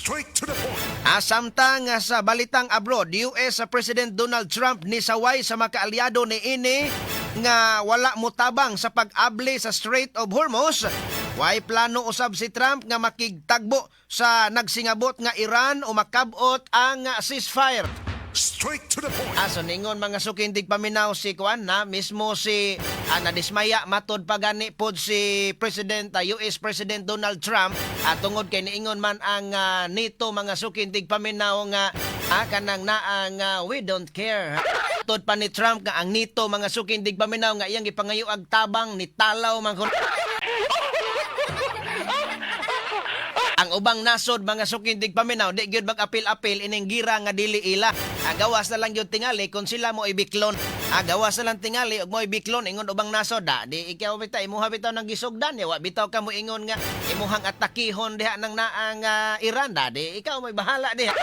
Straight to the point. Samtang sa balitang abroad, US President Donald Trump ni saway sa makaalyado ni ini nga wala mutabang sa pag-abli sa Strait of Hormuz. Way plano usab si Trump nga makigtagbo sa nagsingabot nga Iran o makabot ang ceasefire. Straight to the point. Aso ningon mga sukindig paminaw si Kuan na mismo si nadismaya matod pagani pod si US President Donald Trump tungod kay niingon man ang nito mga sukindig paminaw nga kanang naang we don't care. Tod pa ni Trump nga ang nito mga sukindig paminaw nga iyang gipangayo ag tabang ni talaw man ang ubang nasod mga sukindig paminaw di gyud mag-apil-apil ining gira nga dili ila. Gawas na lang gyud tingali kung sila mo ibiklon. Gawas na lang tingali ug mo ibiklon ingon ubang nasod di ikaw bitaw imuha bitaw nang gisugdan wa bitaw ka mo ingon nga imuhang atakihon diha nang naang Iran di ikaw may bahala diha.